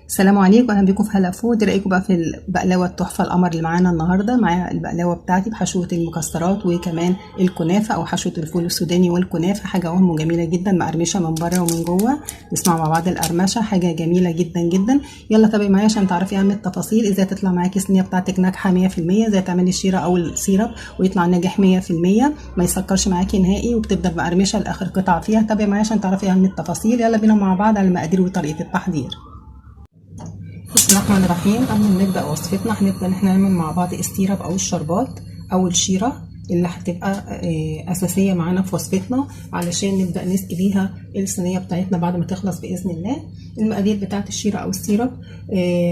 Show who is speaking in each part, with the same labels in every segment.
Speaker 1: السلام عليكم، اهلا بكم في هلا فود. رايكم بقى في البقلاوه التحفه القمر اللي معانا النهارده. معايا البقلاوه بتاعتي بحشوه المكسرات وكمان الكنافه او حشوه الفول السوداني والكنافه. حاجه وهم جميله جدا، مقرمشه من بره ومن جوه. نسمع مع بعض القرمشه، حاجه جميله جدا جدا. يلا تابعي معايا عشان تعرفي اهم التفاصيل، ازاي تطلع معاكي الصينيه بتاعتك ناجحه 100%، ازاي تعملي الشيره او السيرب ويطلع ناجح 100%، ما يسكرش معاكي نهائي وبتفضل مقرمشه لاخر قطعه فيها. تابعي معايا عشان تعرفي اهم التفاصيل. يلا بينا مع بعض على المقادير وطريقه التحضير. بسم الله الرحمن الرحيم. قبل ما نبدا وصفتنا هنبدا ان احنا نعمل مع بعض السيرب او الشربات او الشيره اللي هتبقى اساسيه معانا في وصفتنا، علشان نبدا نسقي بيها الصينيه بتاعتنا بعد ما تخلص باذن الله. المقادير بتاعه الشيره او السيرب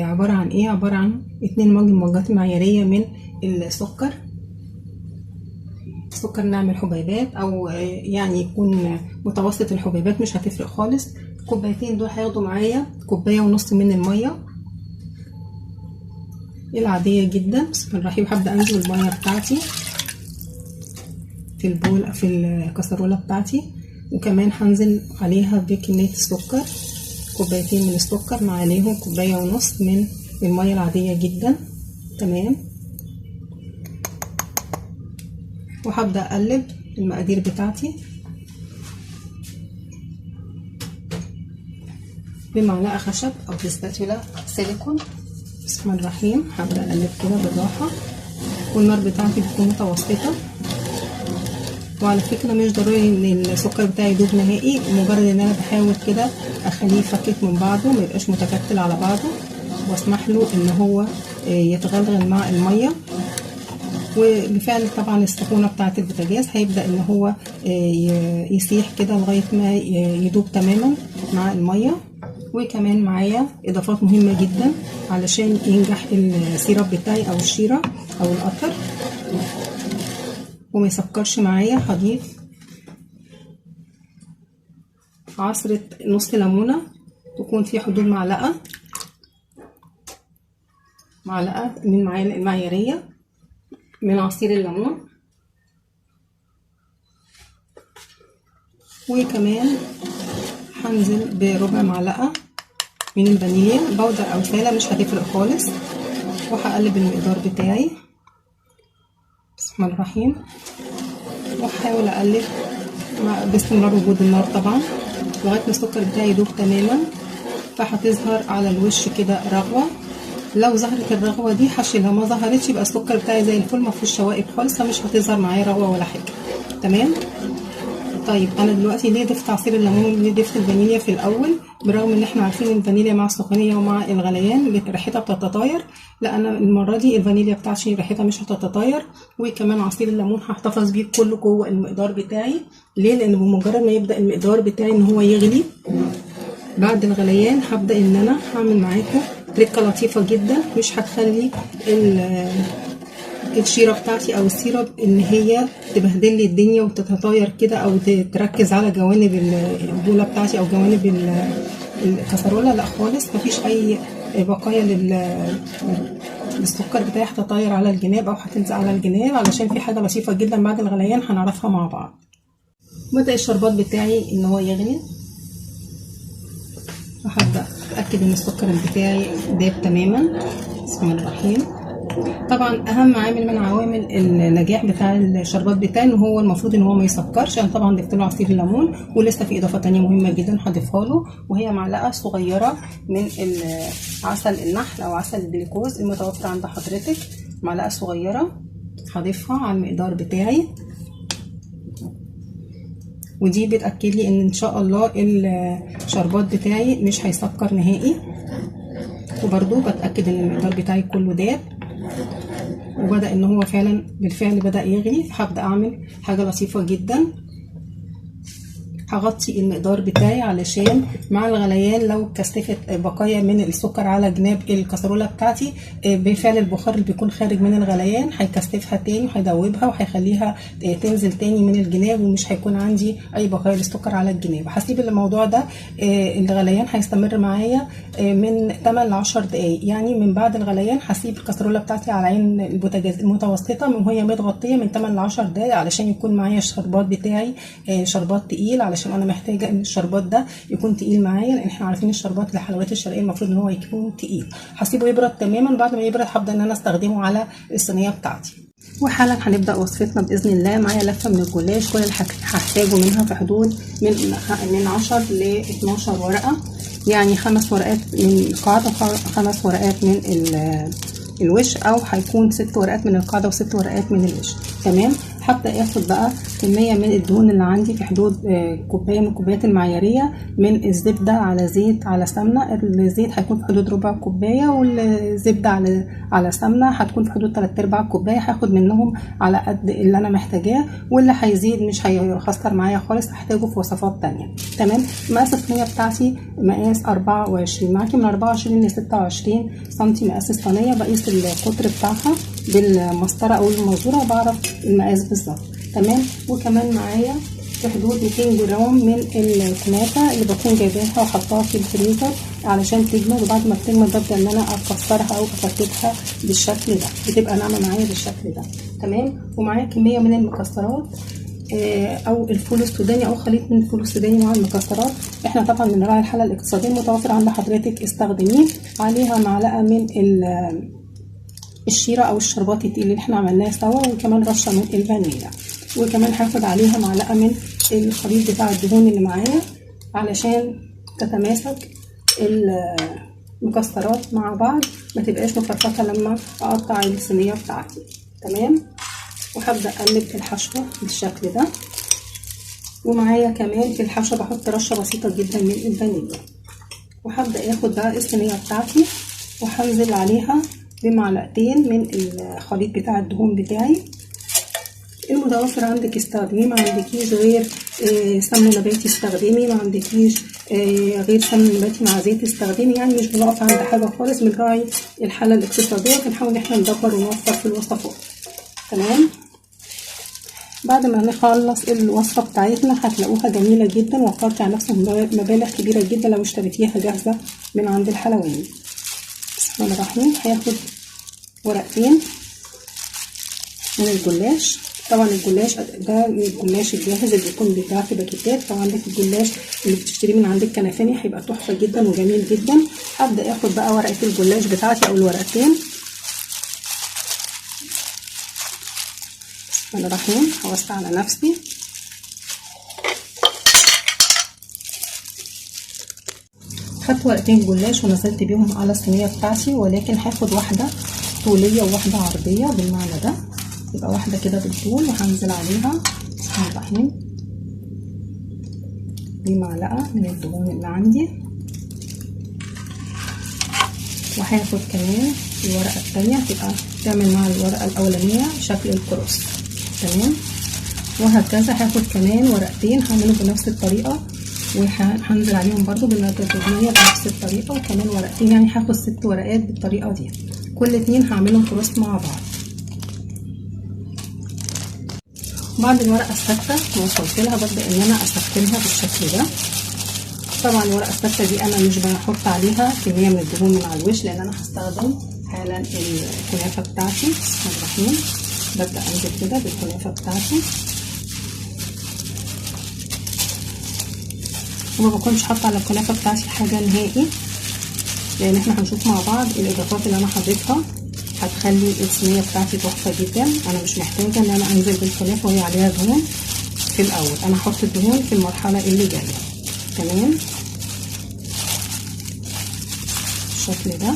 Speaker 1: عباره عن ايه؟ عباره عن 2 مجات معياريه من السكر. السكر نعمل حبيبات او يعني يكون متوسط الحبيبات، مش هتفرق خالص. الكوبايتين دول هياخدوا معايا 1.5 كوبايه من الميه العاديه جدا. بسم الله الرحمن الرحيم. هبدا انزل الميه بتاعتي في البول في الكسرونه بتاعتي، وكمان هنزل عليها بكميه السكر. 2 كوبايتين من السكر مع عليهم 1.5 كوبايه من الميه العاديه جدا. تمام. وهبدا اقلب المقادير بتاعتي بمعلقه خشب او بسباتولا سيليكون. بسم الله الرحمن. هبدا اقلب كده بالراحه، والنار بتاعتي بتكون متوسطه. وعلى فكره مش ضروري ان السكر بتاعي يدوب نهائي، مجرد ان انا بحاول كده اخليه فكك من بعضه، ما يبقاش متكتل على بعضه، واسمح له ان هو يتغلغل مع الميه. وبفعل طبعا السخونه بتاعه البوتاجاز هيبدا ان هو يسيح كده لغايه ما يدوب تماما مع الميه. وكمان معايا اضافات مهمه جدا علشان ينجح السيرب بتاعي او الشيره او القطر وما يسكرش معايا. هضيف عصره نص ليمونه تكون في حدود معلقه من المعياريه من عصير الليمون. وكمان هنزل بربع معلقه من الفانيليا بودر او سايله، مش هتفرق خالص. وهقلب المقدار بتاعي بسم الله الرحمن. وهحاول اقلب باستمرار وجود النار طبعا لغايه ما السكر بتاعي يدوب تماما. فهتظهر على الوش كده رغوه. لو ظهرت الرغوه دي هشيلها، ما ظهرتش يبقى السكر بتاعي زي الفل، ما فيهوش شوائب خالص، فمش هتظهر معايا رغوه ولا حاجه. تمام. طيب انا دلوقتي ليه ضفت عصير الليمون وليه ضفت الفانيليا في الاول، برغم ان احنا عارفين الفانيليا مع السخونيه ومع الغليان ريحتها بتتطاير؟ لا، انا المره دي الفانيليا بتاعتي ريحتها مش هتتطاير. وكمان عصير الليمون هحتفظ بيه كله جوه المقدار بتاعي. ليه؟ لان بمجرد ما يبدا المقدار بتاعي ان هو يغلي بعد الغليان هبدا ان انا هعمل معاكم تركه لطيفه جدا مش هتخلي الشيره بتاعتي او السيرب ان هي تبهدل لي الدنيا وتتطاير كده، او تركز على جوانب البوله بتاعتي او جوانب الكسرونه. لا خالص، مفيش اي بقايا للسكر بتاعي هتطاير على الجناب او هتلزق على الجناب، علشان في حاجه لطيفه جدا بعد الغليان هنعرفها مع بعض. بدأ الشربات بتاعي ان هو يغلي، وهبدا اتاكد ان السكر بتاعي داب تماما. بسم الله الرحمن. طبعا اهم عامل من عوامل النجاح بتاع الشربات بتاعي ان هو المفروض ان هو ما يسكرش. انا طبعا ضفت له عصير الليمون، ولسه في اضافه تانية مهمه جدا هضيفها له، وهي معلقه صغيره من عسل النحل او عسل الجلوكوز المتوفر عند حضرتك. معلقه صغيره هضيفها على المقدار بتاعي، ودي بتاكد لي ان شاء الله الشربات بتاعي مش هيسكر نهائي. وبرده بتاكد ان المقدار بتاعي كله داب وبدا ان هو فعلا بالفعل بدا يغلي. فهبدا اعمل حاجه لطيفه جدا، هغطي المقدار بتاعي علشان مع الغليان لو كثفت بقايا من السكر على جناب الكسرونه بتاعتي، بفعل البخار اللي بيكون خارج من الغليان هيكثفها تاني وهيدوبها وهيخليها تنزل تاني من الجناب، ومش هيكون عندي اي بقايا للسكر على الجناب. هسيب الموضوع ده الغليان هيستمر معايا من 8 ل 10 دقايق. يعني من بعد الغليان هسيب الكسرونه بتاعتي على عين البوتاجاز المتوسطه وهي متغطيه من 8 ل 10 دقايق، علشان يكون معايا الشربات بتاعي شربات تقيل، علشان عشان انا محتاجه ان الشربات ده يكون تقيل معايا، لان احنا عارفين الشربات للحلويات الشرقيه المفروض ان هو يكون تقيل. هسيبه يبرد تماما، بعد ما يبرد هبدا ان انا استخدمه على الصينيه بتاعتي. وحالا هنبدا وصفتنا باذن الله. معايا لفه من الجلاش، كل اللي هحتاجه منها في حدود من 10 ل 12 ورقه، يعني 5 ورقات من القاعده و5 ورقات من الوش، او هيكون 6 ورقات من القاعده و6 ورقات من الوش. تمام. هبدا اخد بقى كميه من الدهون اللي عندي في حدود كوبايه من الكوبايات المعياريه من الزبده على زيت على سمنه. الزيت هيكون في حدود ربع كوبايه، والزبده على سمنه هتكون في حدود 3/4 كوبايه. هاخد منهم على قد اللي انا محتاجاه، واللي هيزيد مش هيخسر معايا خالص، هحتاجه في وصفات تانية. تمام. مقاس الصينيه بتاعتي مقاس 24، معاكي من 24 ل 26 سنتي مقاس الصينيه. بقيس القطر بتاعها بالمسطره او المنظوره، بعرف المقاس بالظبط. تمام. وكمان معايا في حدود 200 جرام من الكنافه اللي بكون جايباها وحطاها في الفريزر علشان تجمد، وبعد ما بتجمد ببدا ان انا اكسرها او افتتها بالشكل ده، بتبقى ناعمه معايا بالشكل ده. تمام. ومعايا كميه من المكسرات او الفول السوداني او خليط من الفول السوداني مع المكسرات. احنا طبعا بنراعي الحاله الاقتصاديه، متوفر عند حضرتك استخدميه. عليها معلقه من الشيره او الشربات التقيل اللي احنا عملناه سوا، وكمان رشه من الفانيليا. وكمان هاخد عليها معلقه من الخليط بتاع الدهون اللي معايا علشان تتماسك المكسرات مع بعض، ما تبقاش مفرفته لما اقطع الصينيه بتاعتي. تمام. وهبدا اقلب الحشوه بالشكل ده. ومعايا كمان في الحشوه بحط رشه بسيطه جدا من الفانيليا. وهبدا اخد بقى الصينيه بتاعتي وهنزل عليها بمعلقتين من الخليط بتاع الدهون بتاعي. المتوفر عندك استخدميه، ما عندكيش غير سمن نباتي استخدمي، ما عندكيش غير سمن نباتي مع زيت استخدمي. يعني مش بنقف عند حاجه خالص، بنراعي الحاله الاقتصاديه، بنحاول ان احنا ندبر ونوفر في الوصفات. تمام. بعد ما نخلص الوصفه بتاعتنا هتلاقوها جميله جدا، وفرت على نفسك مبالغ كبيره جدا لو اشتريتيها جاهزه من عند الحلواني. بسم الله الرحمن الرحيم. هاخد ورقتين من الجلاش. طبعا الجلاش ده من الجلاش الجاهز اللي بيكون بيتباع في باكيتات. طبعا عندك الجلاش اللي بتشتريه من عند الكنافاني هيبقى تحفه جدا وجميل جدا. هبدا اخد بقى ورقه الجلاش بتاعتي او الورقتين. بسم الله الرحمن الرحيم. هوسع على نفسي. خدت ورقتين جلاش ونزلت بيهم على الصينيه بتاعتي، ولكن هاخد واحده طوليه وواحده عرضيه بالمعنى ده، يبقى واحده كده بالطول وهنزل عليها بسم الله الرحمن الرحيم بمعلقه من الدهون اللي عندي. وهاخد كمان الورقه الثانيه تبقى تعمل مع الورقه الاولانيه شكل الكروس. تمام. وهكذا هاخد كمان ورقتين هعملهم بنفس الطريقه، وهنزل عليهم برضو بالمادة الدهنية بنفس الطريقة، وكمان ورقتين، يعني هاخد 6 ورقات بالطريقة دي. كل 2 هعملهم كروس مع بعض. بعد الورقة الثابتة وصلت لها ببدأ ان انا اسخنها بالشكل ده. طبعا الورقة الثابتة دي انا مش بحط عليها كمية من الدهون من على الوش، لان انا هستخدم حالا الكنافة بتاعتي. بسم الله الرحمن الرحيم. ببدأ انزل كده بالكنافة بتاعتي، وما بكونش حاطه على الكنافه بتاعتي حاجه نهائي، لان احنا هنشوف مع بعض الاضافات اللي انا هضيفها هتخلي الصينيه بتاعتي تحفه جدا. انا مش محتاجه ان انا انزل بالكنافه وهي عليها دهون في الاول، انا هحط الدهون في المرحله اللي جايه. تمام. بالشكل ده.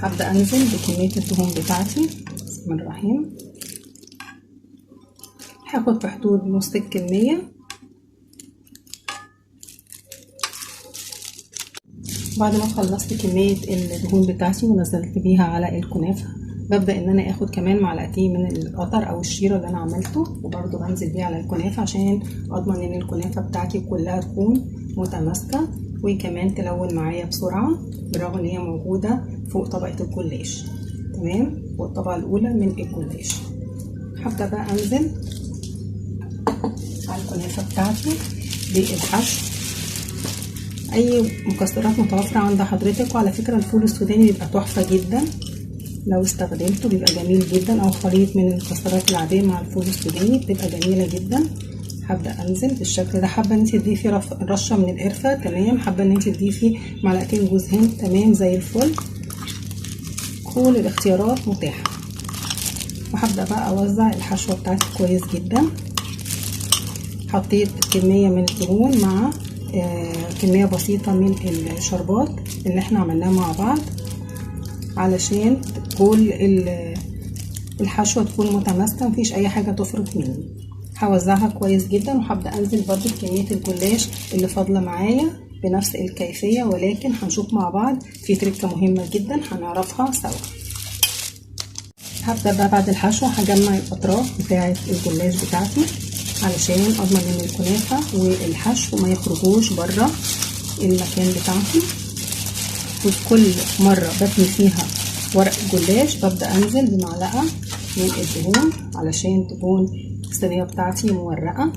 Speaker 1: هبدأ انزل بكمية الدهون بتاعتي. بسم الله الرحمن الرحيم. هاخد في حدود نص الكمية. بعد ما خلصت كمية الدهون بتاعتي ونزلت بيها على الكنافة، ببدأ ان انا اخد كمان معلقتين من القطر او الشيرة اللي انا عملته، وبرضو بنزل بيه على الكنافة عشان اضمن ان الكنافة بتاعتي كلها تكون متماسكة، وكمان تلون معايا بسرعة، بالرغم ان هي موجودة فوق طبقة الجلاش. تمام، فوق الطبقة الأولى من الجلاش. هبدأ بقى أنزل على الكنافة بتاعتي بالحشو. أي مكسرات متوفرة عند حضرتك، وعلى فكرة الفول السوداني بيبقى تحفة جدا لو استخدمته، بيبقى جميل جدا، أو خليط من المكسرات العادية مع الفول السوداني بتبقى جميلة جدا. هبدأ أنزل بالشكل ده. حابة ان انت تضيفي رشة من القرفة، تمام. حابة ان انت تضيفي معلقتين جوز هند، تمام زي الفل. كل الاختيارات متاحة. وهبدأ بقى أوزع الحشوة بتاعتي كويس جدا. حطيت كمية من الدهون مع كمية بسيطة من الشربات اللي احنا عملناه مع بعض، علشان كل الحشوة تكون متماسكة، مفيش اي حاجة تفرط مني. هوزعها كويس جدا. وهبدأ انزل برضو بكمية الجلاش اللي فاضلة معايا بنفس الكيفية، ولكن هنشوف مع بعض في تركة مهمة جدا هنعرفها سوا. هبدأ بقى بعد الحشوة هجمع الأطراف بتاعة الجلاش بتاعتي، علشان أضمن ان الكنافة والحشو ما يخرجوش بره المكان بتاعتي. وكل مرة بتني فيها ورق الجلاش ببدأ أنزل بمعلقة من الدهون علشان تكون الصينية بتاعتي مورقة،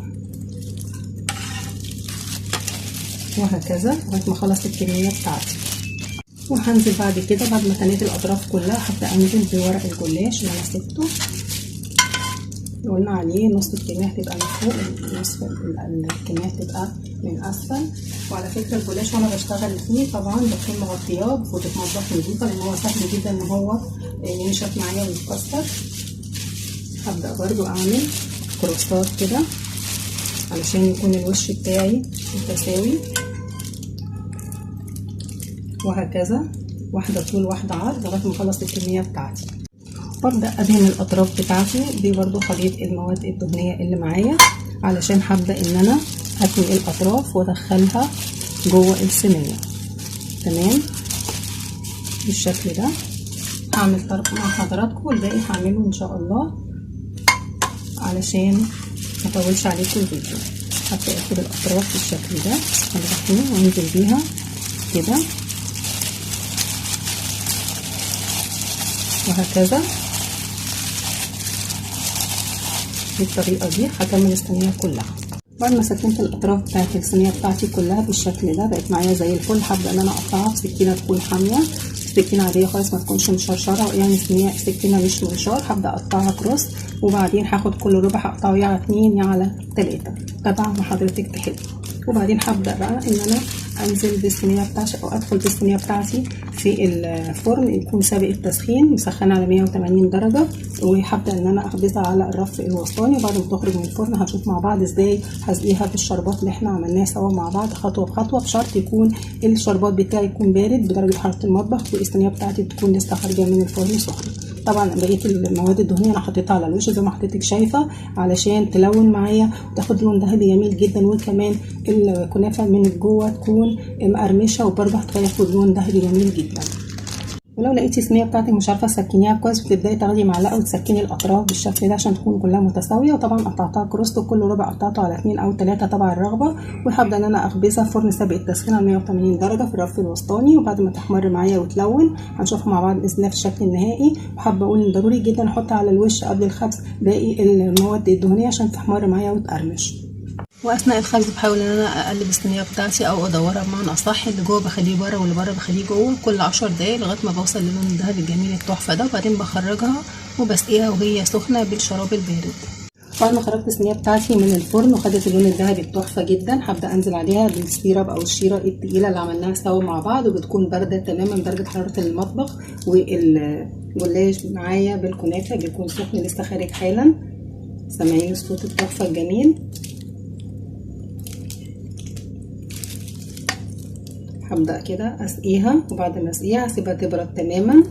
Speaker 1: وهكذا لغاية ما اخلص الكمية بتاعتي. وهنزل بعد كده بعد ما تنيت الأطراف كلها هبدأ أنزل بورق الجلاش اللي أنا سبته، قلنا عليه نص الكمية هتبقى من فوق، نص الكمية هتبقى من أسفل. وعلى فكرة الجلاش وأنا بشتغل فيه طبعا بكون مغطياه بفوطة مطبخ نضيفة، لأن هو سهل جدا إن هو ينشف معايا ويتكسر. هبدأ برضو أعمل كروستات كده علشان يكون الوش بتاعي متساوي، وهكذا واحدة طول واحدة عرض لغاية ما اخلص الكمية بتاعتي. وابدأ ادهن الاطراف بتاعتي دي برضو خليط المواد الدهنية اللي معايا، علشان هبدأ ان انا اتني الاطراف وادخلها جوه الصينية. تمام بالشكل ده. هعمل طرف مع حضراتكم والباقي هعمله ان شاء الله علشان ما اطولش عليكم الفيديو. هبدأ اخد الاطراف بالشكل ده هدهنها وانزل بيها كده، وهكذا بالطريقة دي هكمل الصينية كلها. بعد ما سكنت الاطراف بتاعت الصينية بتاعتي كلها بالشكل ده بقت معايا زي الفل، هبدأ ان انا اقطعها بسكينة تكون حامية، سكينة عادية خالص ما تكونش مشرشرة، يعني سكينة مش منشار. هبدأ اقطعها كروس، وبعدين هاخد كل ربع هقطعه يا على 2 يا على 3 طبعا ما حضرتك تحب. وبعدين هبدأ بقى ان انا انزل بالصينية بتاعتي او ادخل بالصينية بتاعتي في الفرن يكون سابق التسخين، مسخنة على 180 درجة، وهبدأ ان انا اخبزها على الرف الوسطاني. وبعد ما تخرج من الفرن هنشوف مع بعض ازاي هسقيها بالشربات اللي احنا عملناه سوا مع بعض خطوة بخطوة، بشرط يكون الشربات بتاعي يكون بارد بدرجة حرارة المطبخ، والصينية بتاعتي تكون لسه خارجة من الفرن سخنة. طبعا بقيه المواد الدهنيه انا حطيتها على الوش زي ما حضرتك شايفه علشان تلون معايا وتاخد لون ذهبي جميل جدا، وكمان الكنافه من جوه تكون مقرمشه وبرده هتاخد لون ذهبي جميل جدا. ولو لقيتي الصينيه بتاعتك مش عارفه تسكنيها كويس بتبداي تاخدي معلقه وتسكني الاطراف بالشكل ده عشان تكون كلها متساويه. وطبعا قطعتها كروست وكل ربع قطعته على 2 أو 3 طبعا الرغبه. وهبدا ان انا اخبزها في فرن سابق التسخين على 180 درجه في الرف الوسطاني، وبعد ما تحمر معايا وتلون هنشوفها مع بعض باذن الله في الشكل النهائي. وحابه اقول ان ضروري جدا احط على الوش قبل الخبز باقي المواد الدهنيه عشان تحمر معايا وتقرمش. واثناء الخبز بحاول ان انا اقلب الصينيه بتاعتي او ادورها بمعنى اصح، اللي جوه بخليه بره واللي بره بخليه جوه كل 10 دقايق لغايه ما بوصل للون الذهبي الجميل التحفه ده. وبعدين بخرجها وبسقيها وهي سخنه بالشراب البارد. بعد ما خرجت الصينيه بتاعتي من الفرن وخدت اللون الذهبي التحفه جدا هبدا انزل عليها بالسيرب او الشيره التقيله اللي عملناها سوا مع بعض، وبتكون بارده تماما درجه حراره المطبخ. والجلاش معايا بالكنافه بيكون سخن لسه خارج حالا. سامعين الصوت التحفه الجميل. هبدأ كده اسقيها، وبعد ما اسقيها هسيبها تبرد تماما،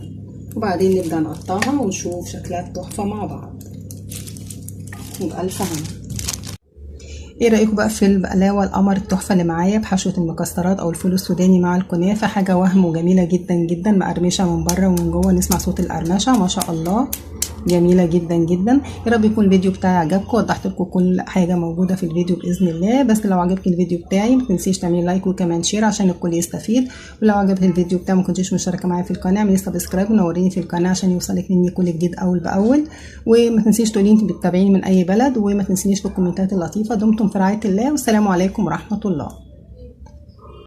Speaker 1: وبعدين نبدأ نقطعها ونشوف شكلها التحفة مع بعض. وبألف هنا. ايه رأيكم بقى في البقلاوة القمر التحفة اللي معايا بحشوة المكسرات او الفول السوداني مع الكنافة؟ حاجة وهم وجميلة جدا جدا، مقرمشة من بره ومن جوه، نسمع صوت القرمشة ما شاء الله. جميله جدا جدا. يا رب يكون الفيديو بتاعي عجبكم، وضحت لكم كل حاجه موجوده في الفيديو باذن الله. بس لو عجبك الفيديو بتاعي ما تنسيش تعملي لايك وكمان شير عشان الكل يستفيد. ولو عجبك الفيديو بتاعي ما كنتيش مشتركه معايا في القناه، اعملي سبسكرايب ونوريني في القناه عشان يوصلك مني كل جديد اول باول. وما تنسيش تقولي انت بتتابعيني من اي بلد، وما تنسينيش في الكومنتات اللطيفه. دمتم في رعايه الله، والسلام عليكم ورحمه الله.